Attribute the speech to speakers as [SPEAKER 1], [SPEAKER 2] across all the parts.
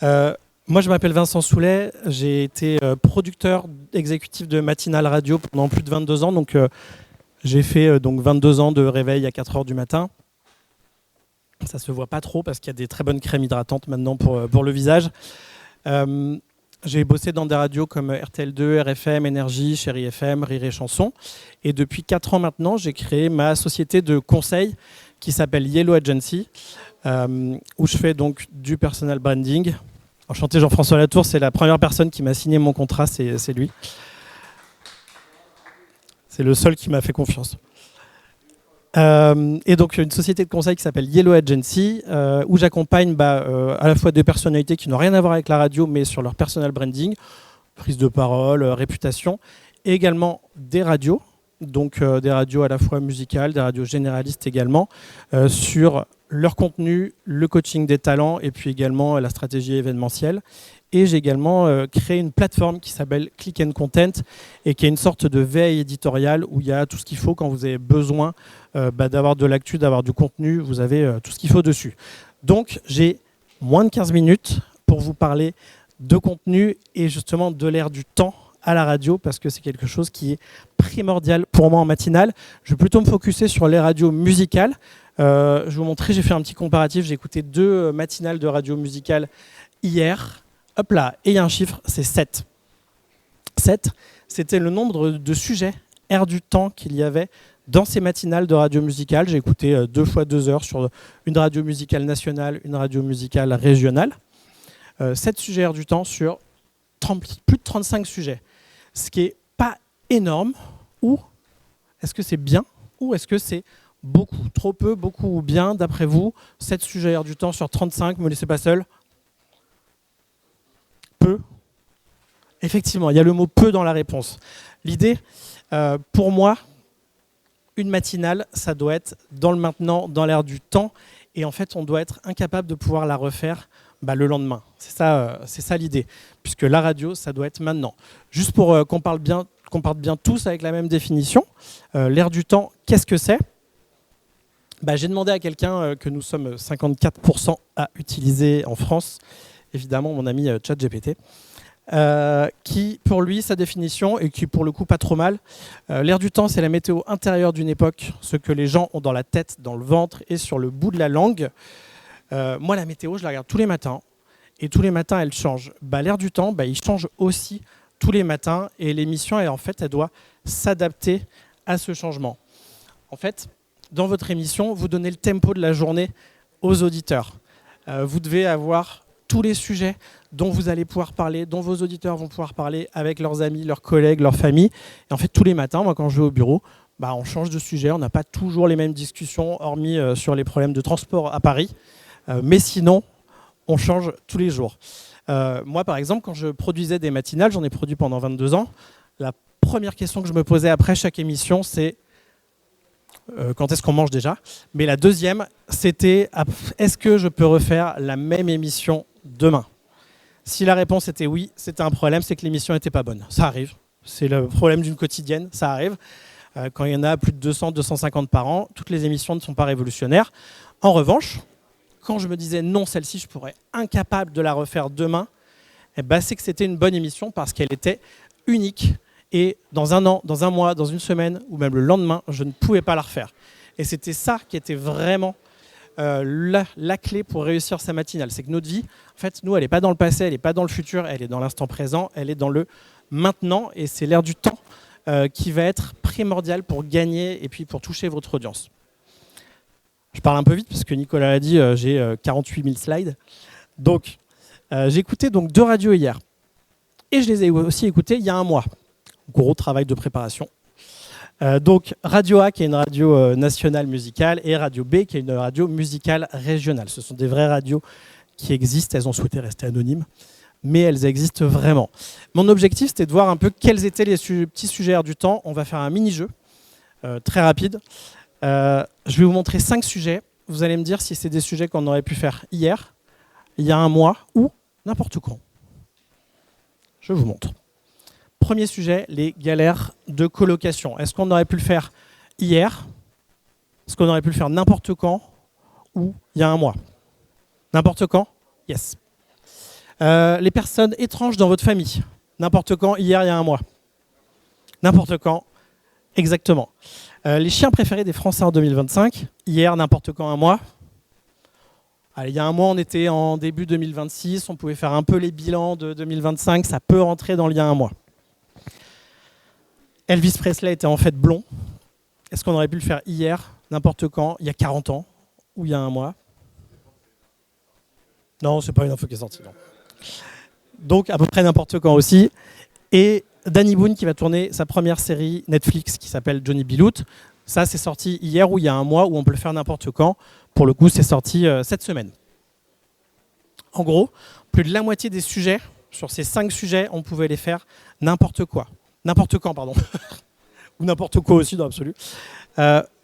[SPEAKER 1] Moi, je m'appelle Vincent Soulet. J'ai été producteur exécutif de Matinale Radio pendant plus de 22 ans. Donc, j'ai fait donc 22 ans de réveil à 4 heures du matin. Ça se voit pas trop parce qu'il y a des très bonnes crèmes hydratantes maintenant pour le visage. J'ai bossé dans des radios comme RTL2, RFM, Énergie, Chérie FM, Rire et Chanson. Et depuis 4 ans maintenant, j'ai créé ma société de conseil qui s'appelle Yellow Agency, où je fais donc du personal branding. Enchanté, Jean-François Latour, c'est la première personne qui m'a signé mon contrat, c'est lui. C'est le seul qui m'a fait confiance. Et donc une société de conseil qui s'appelle Yellow Agency, où j'accompagne à la fois des personnalités qui n'ont rien à voir avec la radio, mais sur leur personal branding, prise de parole, réputation, et également des radios, donc des radios à la fois musicales, des radios généralistes également, sur leur contenu, le coaching des talents et puis également la stratégie événementielle. Et j'ai également créé une plateforme qui s'appelle Click and Content et qui est une sorte de veille éditoriale où il y a tout ce qu'il faut quand vous avez besoin d'avoir de l'actu, d'avoir du contenu, vous avez tout ce qu'il faut dessus. Donc j'ai moins de 15 minutes pour vous parler de contenu et justement de l'ère du temps à la radio parce que c'est quelque chose qui est primordial pour moi en matinale. Je vais plutôt me focuser sur les radios musicales. Je vais vous montrer, j'ai fait un petit comparatif, j'ai écouté 2 matinales de radio musicale hier. Hop là, et il y a un chiffre, c'est 7. 7, c'était le nombre de sujets, air du temps qu'il y avait dans ces matinales de radio musicale. J'ai écouté 2 fois 2 heures sur une radio musicale nationale, une radio musicale régionale. 7 sujets air du temps sur plus de 35 sujets. Ce qui n'est pas énorme, ou est-ce que c'est bien, ou est-ce que c'est beaucoup, trop peu, beaucoup ou bien, d'après vous, 7 sujets air du temps sur 35, ne me laissez pas seul. Peu. Effectivement, il y a le mot peu dans la réponse. L'idée, pour moi, une matinale, ça doit être dans le maintenant, dans l'air du temps, et en fait, on doit être incapable de pouvoir la refaire le lendemain. C'est ça l'idée, puisque la radio, ça doit être maintenant. Juste pour qu'on parte bien tous avec la même définition, l'air du temps, qu'est-ce que c'est ? J'ai demandé à quelqu'un que nous sommes 54% à utiliser en France, évidemment mon ami ChatGPT, qui pour lui, sa définition, et qui pour le coup pas trop mal, l'air du temps c'est la météo intérieure d'une époque, ce que les gens ont dans la tête, dans le ventre et sur le bout de la langue. Moi la météo je la regarde tous les matins, et tous les matins elle change. L'air du temps, il change aussi tous les matins, et l'émission elle doit s'adapter à ce changement. En fait, dans votre émission, vous donnez le tempo de la journée aux auditeurs. Vous devez avoir tous les sujets dont vous allez pouvoir parler, dont vos auditeurs vont pouvoir parler avec leurs amis, leurs collègues, leurs familles. Et en fait, tous les matins, moi, quand je vais au bureau, on change de sujet. On n'a pas toujours les mêmes discussions, hormis sur les problèmes de transport à Paris. Mais sinon, on change tous les jours. Moi, par exemple, quand je produisais des matinales, j'en ai produit pendant 22 ans, la première question que je me posais après chaque émission, c'est quand est-ce qu'on mange déjà ? Mais la deuxième, c'était est-ce que je peux refaire la même émission demain ? Si la réponse était oui, c'était un problème, c'est que l'émission n'était pas bonne. Ça arrive, c'est le problème d'une quotidienne, ça arrive. Quand il y en a plus de 200, 250 par an, toutes les émissions ne sont pas révolutionnaires. En revanche, quand je me disais non, celle-ci, je pourrais incapable de la refaire demain, c'est que c'était une bonne émission parce qu'elle était unique. Et dans un an, dans un mois, dans une semaine, ou même le lendemain, je ne pouvais pas la refaire. Et c'était ça qui était vraiment la clé pour réussir sa matinale. C'est que notre vie, en fait, nous, elle n'est pas dans le passé, elle n'est pas dans le futur, elle est dans l'instant présent, elle est dans le maintenant. Et c'est l'air du temps qui va être primordial pour gagner et puis pour toucher votre audience. Je parle un peu vite parce que Nicolas l'a dit, j'ai 48 000 slides. Donc, j'ai écouté 2 radios hier. Et je les ai aussi écoutées il y a un mois. Gros travail de préparation. Donc Radio A qui est une radio nationale musicale et Radio B qui est une radio musicale régionale. Ce sont des vraies radios qui existent, elles ont souhaité rester anonymes, mais elles existent vraiment. Mon objectif c'était de voir un peu quels étaient les petits sujets air du temps. On va faire un mini-jeu très rapide. Je vais vous montrer 5 sujets. Vous allez me dire si c'est des sujets qu'on aurait pu faire hier, il y a un mois ou n'importe quand. Je vous montre. Premier sujet, les galères de colocation. Est-ce qu'on aurait pu le faire hier ? Est-ce qu'on aurait pu le faire n'importe quand ou il y a un mois ? N'importe quand ? Yes. Les personnes étranges dans votre famille. N'importe quand, hier, il y a un mois. N'importe quand, exactement. Les chiens préférés des Français en 2025. Hier, n'importe quand, un mois. Allez, il y a un mois, on était en début 2026. On pouvait faire un peu les bilans de 2025. Ça peut rentrer dans il y a un mois. Elvis Presley était en fait blond. Est-ce qu'on aurait pu le faire hier, n'importe quand, il y a 40 ans ou il y a un mois? Non, c'est pas une info qui est sortie. Non. Donc à peu près n'importe quand aussi. Et Danny Boone qui va tourner sa première série Netflix qui s'appelle Johnny B. Loot. Ça, c'est sorti hier ou il y a un mois, où on peut le faire n'importe quand. Pour le coup, c'est sorti cette semaine. En gros, plus de la moitié des sujets, sur ces 5 sujets, on pouvait les faire n'importe quoi. N'importe quand, pardon. Ou n'importe quoi aussi, dans l'absolu.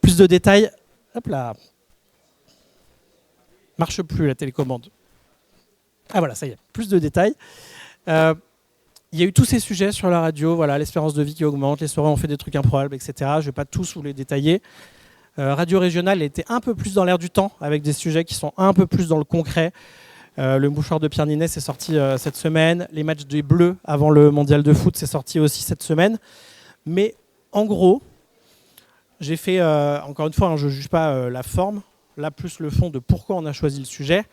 [SPEAKER 1] Plus de détails. Hop là. Marche plus la télécommande. Ah voilà, ça y est. Plus de détails. Il y a eu tous ces sujets sur la radio, voilà, l'espérance de vie qui augmente, les soirées ont fait des trucs improbables, etc. Je ne vais pas tous vous les détailler. Radio régionale était un peu plus dans l'air du temps, avec des sujets qui sont un peu plus dans le concret. Le mouchoir de Pierre Ninet, c'est sorti cette semaine. Les matchs des Bleus avant le mondial de foot, c'est sorti aussi cette semaine. Mais en gros, j'ai fait, encore une fois, hein, je ne juge pas la forme, là plus le fond de pourquoi on a choisi le sujet.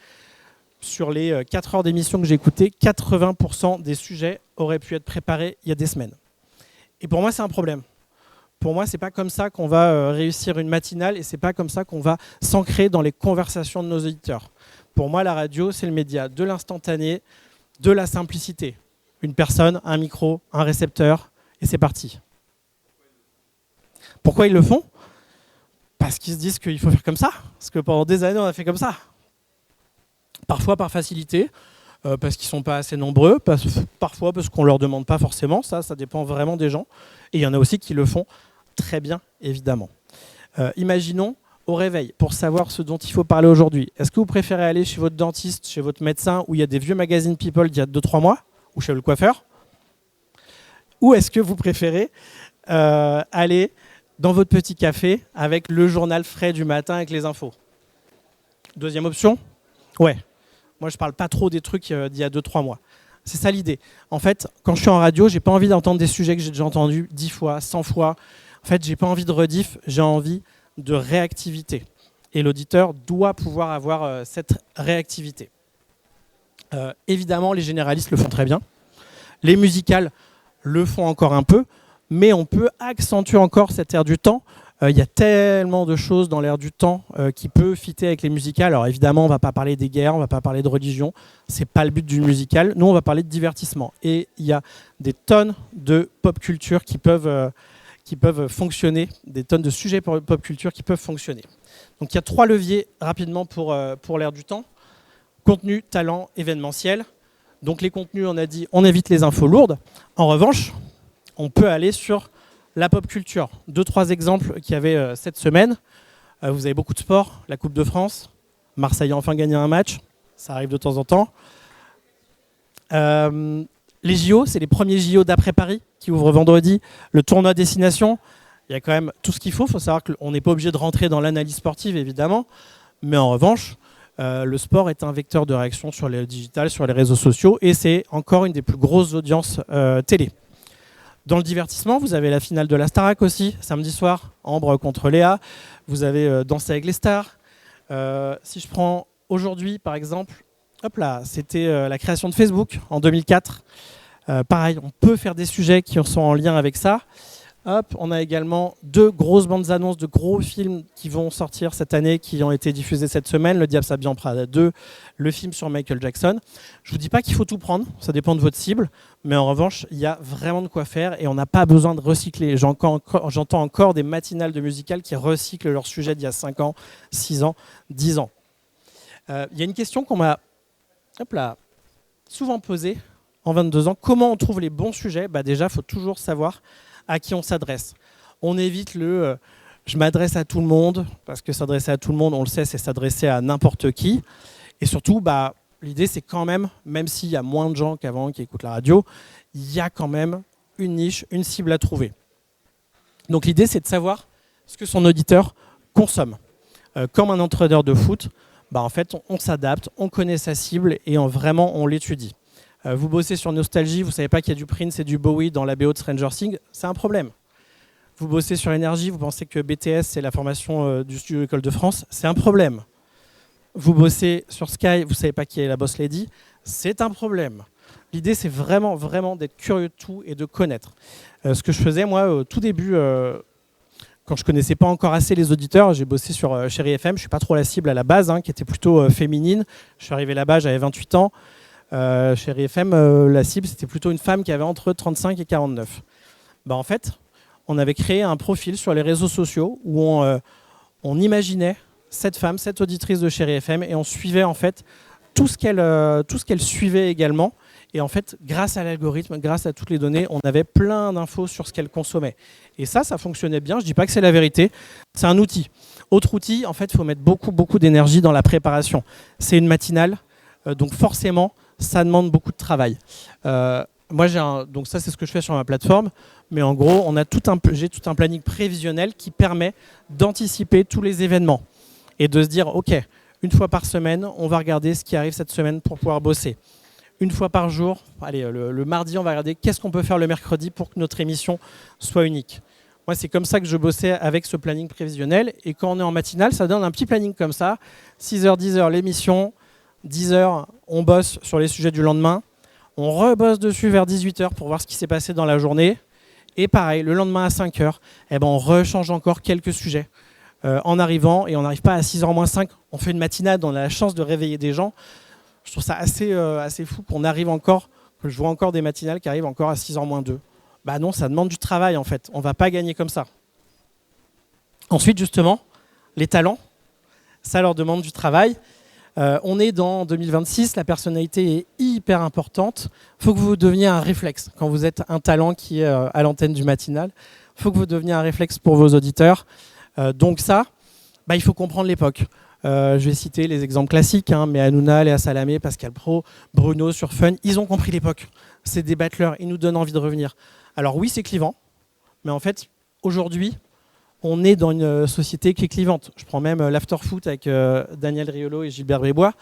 [SPEAKER 1] Sur les 4 heures d'émission que j'ai écoutées, 80% des sujets auraient pu être préparés il y a des semaines. Et pour moi, c'est un problème. Pour moi, ce n'est pas comme ça qu'on va réussir une matinale et ce n'est pas comme ça qu'on va s'ancrer dans les conversations de nos auditeurs. Pour moi, la radio, c'est le média de l'instantané, de la simplicité. Une personne, un micro, un récepteur, et c'est parti. Pourquoi ils le font? Parce qu'ils se disent qu'il faut faire comme ça. Parce que pendant des années, on a fait comme ça. Parfois par facilité, parce qu'ils ne sont pas assez nombreux, parfois parce qu'on ne leur demande pas forcément, ça dépend vraiment des gens. Et il y en a aussi qui le font très bien, évidemment. Imaginons au réveil, pour savoir ce dont il faut parler aujourd'hui. Est-ce que vous préférez aller chez votre dentiste, chez votre médecin, où il y a des vieux magazines People d'il y a 2-3 mois, ou chez le coiffeur? Ou est-ce que vous préférez aller dans votre petit café avec le journal frais du matin avec les infos? Deuxième option? Ouais. Moi, je ne parle pas trop des trucs d'il y a 2-3 mois. C'est ça l'idée. En fait, quand je suis en radio, je n'ai pas envie d'entendre des sujets que j'ai déjà entendus 10 fois, 100 fois. En fait, je n'ai pas envie de rediff, j'ai envie de réactivité. Et l'auditeur doit pouvoir avoir cette réactivité. Évidemment, les généralistes le font très bien. Les musicales le font encore un peu, mais on peut accentuer encore cette ère du temps. Il y a tellement de choses dans l'air du temps qui peut fitter avec les musicales. Alors évidemment, on ne va pas parler des guerres, on ne va pas parler de religion. Ce n'est pas le but d'une musicale. Nous, on va parler de divertissement. Et il y a des tonnes de pop culture qui peuvent fonctionner, des tonnes de sujets pour pop culture qui peuvent fonctionner. Donc il y a 3 leviers rapidement pour l'air du temps. Contenu, talent, événementiel. Donc les contenus, on a dit, on évite les infos lourdes. En revanche, on peut aller sur la pop culture. 2-3 exemples qu'il y avait cette semaine. Vous avez beaucoup de sport, la Coupe de France. Marseille a enfin gagné un match. Ça arrive de temps en temps. Les JO, c'est les premiers JO d'après Paris qui ouvrent vendredi. Le tournoi destination, il y a quand même tout ce qu'il faut. Il faut savoir qu'on n'est pas obligé de rentrer dans l'analyse sportive, évidemment. Mais en revanche, le sport est un vecteur de réaction sur les digital, sur les réseaux sociaux. Et c'est encore une des plus grosses audiences télé. Dans le divertissement, vous avez la finale de la Starac aussi, samedi soir, Ambre contre Léa. Vous avez Danser avec les stars. Si je prends aujourd'hui, par exemple, hop là, c'était la création de Facebook en 2004. Pareil, on peut faire des sujets qui sont en lien avec ça. Hop, on a également 2 grosses bandes annonces de gros films qui vont sortir cette année, qui ont été diffusés cette semaine. Le Diable s'habille en Prada 2, le film sur Michael Jackson. Je ne vous dis pas qu'il faut tout prendre, ça dépend de votre cible. Mais en revanche, il y a vraiment de quoi faire et on n'a pas besoin de recycler. J'entends encore des matinales de musicales qui recyclent leurs sujets d'il y a 5 ans, 6 ans, 10 ans. Il y a une question qu'on m'a souvent posée en 22 ans. Comment on trouve les bons sujets? Déjà, il faut toujours savoir à qui on s'adresse. On évite le je m'adresse à tout le monde, parce que s'adresser à tout le monde, on le sait, c'est s'adresser à n'importe qui. Et surtout, l'idée, c'est quand même s'il y a moins de gens qu'avant qui écoutent la radio, il y a quand même une niche, une cible à trouver. Donc l'idée, c'est de savoir ce que son auditeur consomme. Comme un entraîneur de foot, en fait, on s'adapte, on connaît sa cible et vraiment, on l'étudie. Vous bossez sur Nostalgie, vous ne savez pas qu'il y a du Prince et du Bowie dans la BO de Stranger Things, c'est un problème. Vous bossez sur Énergie, vous pensez que BTS c'est la formation du studio École de France, c'est un problème. Vous bossez sur Sky, vous ne savez pas qui est la boss lady, c'est un problème. L'idée c'est vraiment, vraiment d'être curieux de tout et de connaître. Ce que je faisais moi au tout début, quand je ne connaissais pas encore assez les auditeurs, j'ai bossé sur Chéri FM, je ne suis pas trop la cible à la base, qui était plutôt féminine. Je suis arrivé là-bas, j'avais 28 ans. Chéri FM, la cible c'était plutôt une femme qui avait entre 35 et 49. En fait, on avait créé un profil sur les réseaux sociaux où on imaginait cette femme, cette auditrice de Chéri FM, et on suivait en fait tout ce qu'elle suivait également. Et en fait, grâce à l'algorithme, grâce à toutes les données, on avait plein d'infos sur ce qu'elle consommait. Et ça fonctionnait bien. Je ne dis pas que c'est la vérité. C'est un outil. Autre outil, en fait, il faut mettre beaucoup, beaucoup d'énergie dans la préparation. C'est une matinale, donc forcément, ça demande beaucoup de travail. Moi, donc ça, c'est ce que je fais sur ma plateforme. Mais en gros, j'ai tout un planning prévisionnel qui permet d'anticiper tous les événements et de se dire, OK, une fois par semaine, on va regarder ce qui arrive cette semaine pour pouvoir bosser. Une fois par jour, allez, le mardi, on va regarder qu'est-ce qu'on peut faire le mercredi pour que notre émission soit unique. Moi, c'est comme ça que je bossais avec ce planning prévisionnel. Et quand on est en matinale, ça donne un petit planning comme ça. 6h, 10h, l'émission. 10h, on bosse sur les sujets du lendemain. On rebosse dessus vers 18h pour voir ce qui s'est passé dans la journée. Et pareil, le lendemain à 5h, on rechange encore quelques sujets. En arrivant, et on n'arrive pas à 6h moins 5, on fait une matinade, on a la chance de réveiller des gens. Je trouve ça assez fou qu'on arrive encore, que je vois encore des matinales qui arrivent encore à 6h moins 2. Non, ça demande du travail en fait, on ne va pas gagner comme ça. Ensuite justement, les talents, ça leur demande du travail. On est dans 2026, la personnalité est hyper importante. Il faut que vous deveniez un réflexe. Quand vous êtes un talent qui est à l'antenne du matinal, il faut que vous deveniez un réflexe pour vos auditeurs. Donc ça, il faut comprendre l'époque. Je vais citer les exemples classiques, mais Hanouna, Léa Salamé, Pascal Praud, Bruno sur Fun, ils ont compris l'époque. C'est des battleurs, ils nous donnent envie de revenir. Alors oui, c'est clivant, mais en fait, aujourd'hui, on est dans une société qui est clivante. Je prends même l'after-foot avec Daniel Riolo et Gilbert Bribois.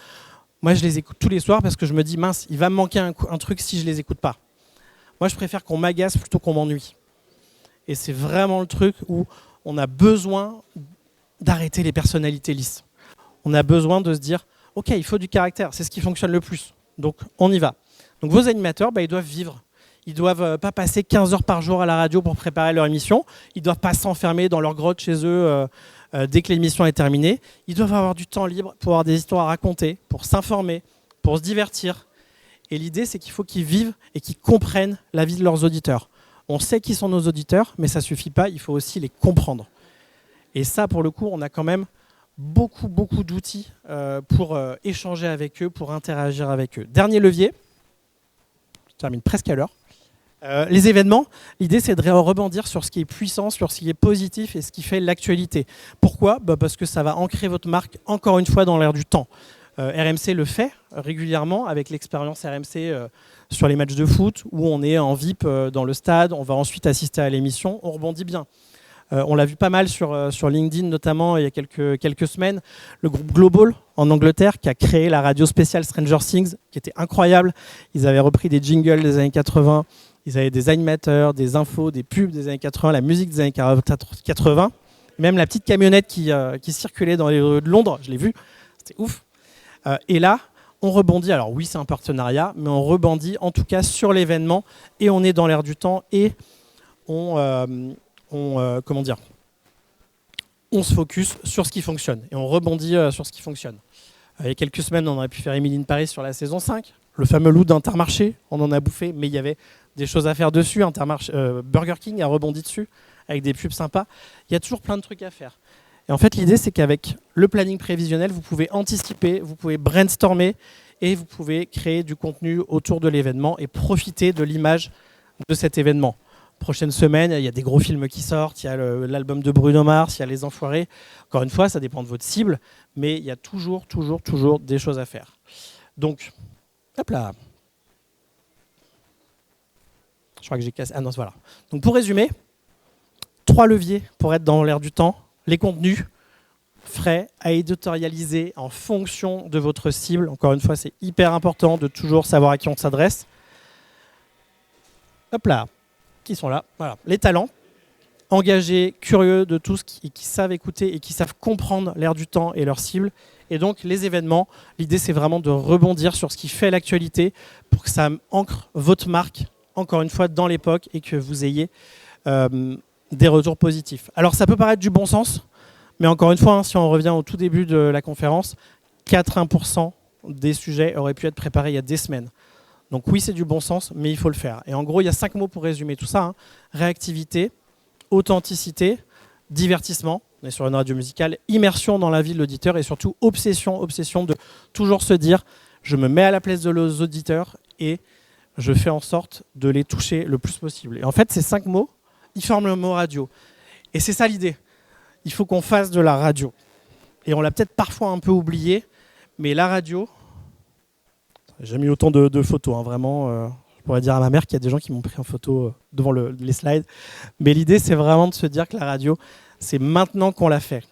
[SPEAKER 1] Moi, je les écoute tous les soirs parce que je me dis, mince, il va me manquer un truc si je ne les écoute pas. Moi, je préfère qu'on m'agace plutôt qu'on m'ennuie. Et c'est vraiment le truc où on a besoin d'arrêter les personnalités lisses. On a besoin de se dire, OK, il faut du caractère, c'est ce qui fonctionne le plus. Donc, on y va. Donc, vos animateurs, ils doivent vivre. Ils ne doivent pas passer 15 heures par jour à la radio pour préparer leur émission. Ils ne doivent pas s'enfermer dans leur grotte chez eux dès que l'émission est terminée. Ils doivent avoir du temps libre pour avoir des histoires à raconter, pour s'informer, pour se divertir. Et l'idée, c'est qu'il faut qu'ils vivent et qu'ils comprennent la vie de leurs auditeurs. On sait qui sont nos auditeurs, mais ça ne suffit pas, il faut aussi les comprendre. Et ça, pour le coup, on a quand même beaucoup d'outils pour échanger avec eux, pour interagir avec eux. Dernier levier, je termine presque à l'heure. Les événements, l'idée c'est de rebondir sur ce qui est puissant, sur ce qui est positif et ce qui fait l'actualité. Pourquoi ? Parce que ça va ancrer votre marque encore une fois dans l'air du temps. RMC le fait régulièrement avec l'expérience RMC sur les matchs de foot où on est en VIP dans le stade, on va ensuite assister à l'émission, on rebondit bien. On l'a vu pas mal sur LinkedIn notamment il y a quelques semaines, le groupe Global en Angleterre qui a créé la radio spéciale Stranger Things qui était incroyable. Ils avaient repris des jingles des années 80, ils avaient des animateurs, des infos, des pubs des années 80, la musique des années 80, même la petite camionnette qui circulait dans les rues de Londres, je l'ai vu, c'était ouf. Et là, on rebondit, alors oui c'est un partenariat, mais on rebondit en tout cas sur l'événement et on est dans l'air du temps et on se focus sur ce qui fonctionne et on rebondit sur ce qui fonctionne. Il y a quelques semaines, on aurait pu faire Emily in Paris sur la saison 5, le fameux loup d'Intermarché, on en a bouffé, mais il y avait des choses à faire dessus. Burger King a rebondi dessus avec des pubs sympas. Il y a toujours plein de trucs à faire. Et en fait, l'idée, c'est qu'avec le planning prévisionnel, vous pouvez anticiper, vous pouvez brainstormer et vous pouvez créer du contenu autour de l'événement et profiter de l'image de cet événement. Prochaine semaine, il y a des gros films qui sortent, il y a l'album de Bruno Mars, il y a Les Enfoirés. Encore une fois, ça dépend de votre cible, mais il y a toujours des choses à faire. Donc, hop là. Je crois que j'ai cassé. Ah non, voilà. Donc pour résumer, 3 leviers pour être dans l'air du temps. Les contenus frais à éditorialiser en fonction de votre cible. Encore une fois, c'est hyper important de toujours savoir à qui on s'adresse. Hop là, qui sont là. Voilà. Les talents, engagés, curieux de tout, et qui savent écouter et qui savent comprendre l'air du temps et leur cible. Et donc les événements, l'idée c'est vraiment de rebondir sur ce qui fait l'actualité pour que ça ancre votre marque, encore une fois, dans l'époque et que vous ayez des retours positifs. Alors ça peut paraître du bon sens, mais encore une fois, si on revient au tout début de la conférence, 80% des sujets auraient pu être préparés il y a des semaines. Donc oui, c'est du bon sens, mais il faut le faire. Et en gros, il y a 5 mots pour résumer tout ça, hein. Réactivité, authenticité, divertissement, on est sur une radio musicale, immersion dans la vie de l'auditeur et surtout obsession de toujours se dire je me mets à la place de nos auditeurs et je fais en sorte de les toucher le plus possible. Et en fait, ces 5 mots, ils forment le mot radio. Et c'est ça l'idée. Il faut qu'on fasse de la radio. Et on l'a peut-être parfois un peu oublié, mais la radio, j'ai mis autant de photos, hein, vraiment. Je pourrais dire à ma mère qu'il y a des gens qui m'ont pris en photo devant les slides. Mais l'idée, c'est vraiment de se dire que la radio, c'est maintenant qu'on l'a fait.